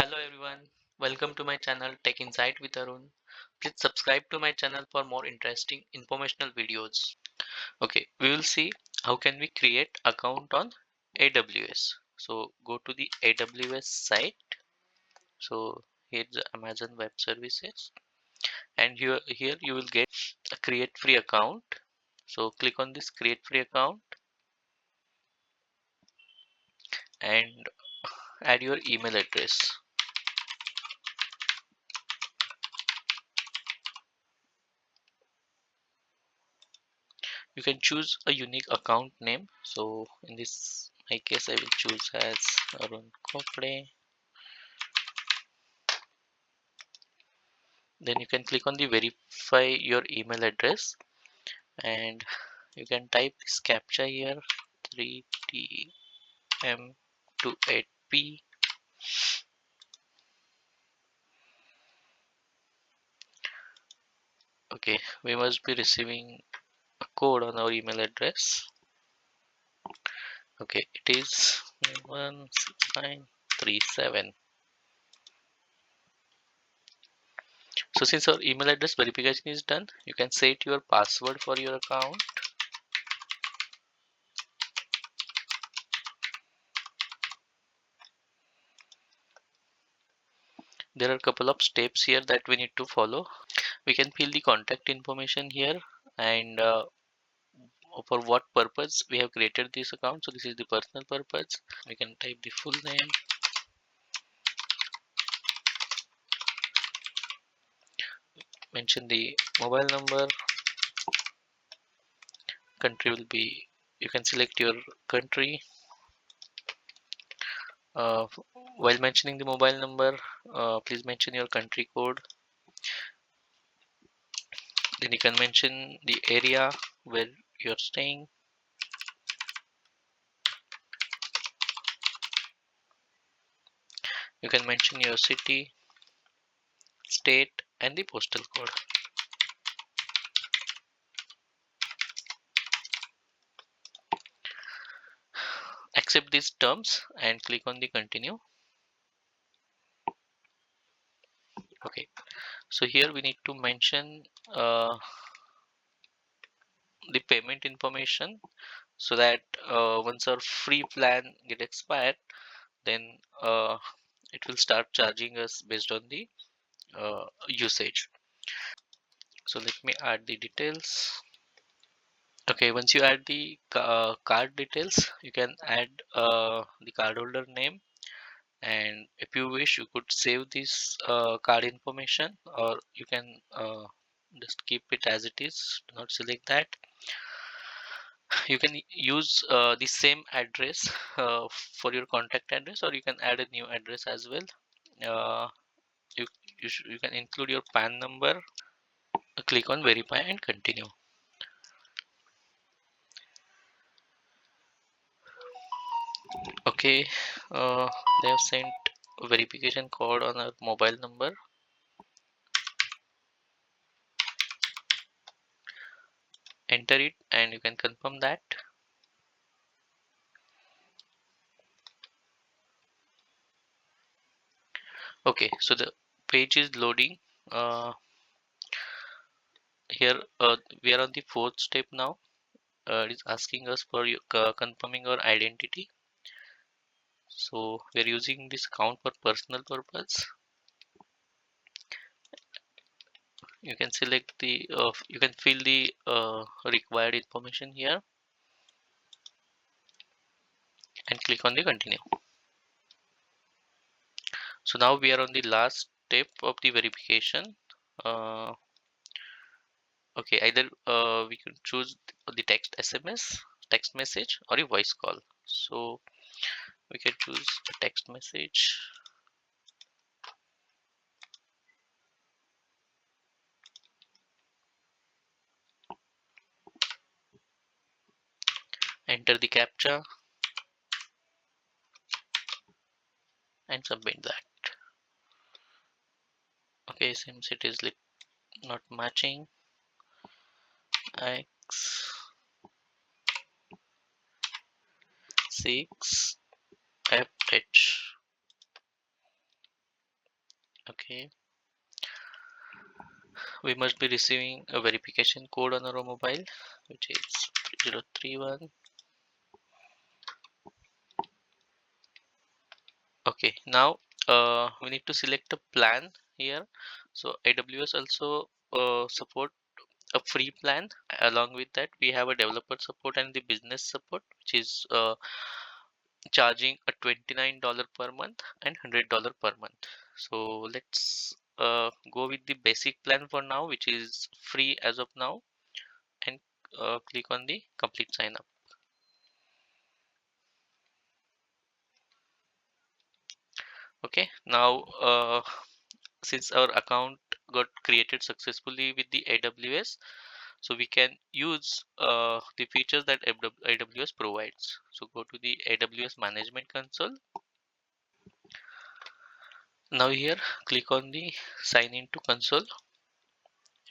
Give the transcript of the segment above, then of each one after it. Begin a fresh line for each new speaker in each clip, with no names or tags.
Hello everyone, welcome to my channel Tech Insight with Arun. Please subscribe to my channel for more interesting informational videos. Okay, we will see how can we create account on AWS. So go to the AWS site. So here's the Amazon Web Services, and here you will get a create free account. So click on this create free account and add your email address. You can choose a unique account name. So in this my case, I will choose as Arun Kopde. Then you can click on the verify your email address, and you can type this captcha here, 3TM28P. Okay, we must be receiving a code on our email address. Okay, it is 16937. So since our email address verification is done, you can set your password for your account. There are a couple of steps here that we need to follow. We can fill the contact information here, and for what purpose we have created this account. So this is the personal purpose. We can type the full name, mention the mobile number, country will be, you can select your country. uh, while mentioning the mobile number, please mention your country code. Then you can mention the area where you're staying. You can mention your city, state, and the postal code. Accept these terms and click on the continue. Okay, so here we need to mention the payment information, so that once our free plan get expired, then it will start charging us based on the usage. So let me add the details. Okay, once you add the card details, you can add the cardholder name, and if you wish, you could save this card information, or you can just keep it as it is. Do not select that. You can use the same address for your contact address, or you can add a new address as well. uh, you, you can include your PAN number. Click on verify and continue. Okay, they have sent a verification code on our mobile number. Enter it and you can confirm that. Okay, so the page is loading. Here we are on the fourth step now. It is asking us for your, confirming our identity. So we are using this account for personal purpose. You can select the you can fill the required information here and click on the continue. So now we are on the last step of the verification. uh, okay, either we can choose the text message, or a voice call. So we can choose a text message. Enter the captcha and submit that. Okay, since it is not matching, X6FH. Okay, we must be receiving a verification code on our mobile, which is 3031. Okay, now we need to select a plan here. So AWS also support a free plan. Along with that, we have a developer support and the business support, which is charging a $29 per month and $100 per month. So let's go with the basic plan for now, which is free as of now, and click on the complete sign up. Okay, now since our account got created successfully with the AWS, so we can use the features that AWS provides. So go to the AWS management console. Now here click on the sign in to console,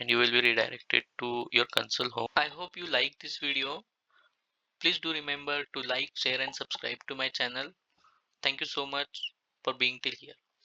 and you will be redirected to your console home. I hope you like this video. Please do remember to like, share and subscribe to my channel. Thank you so much for being till here.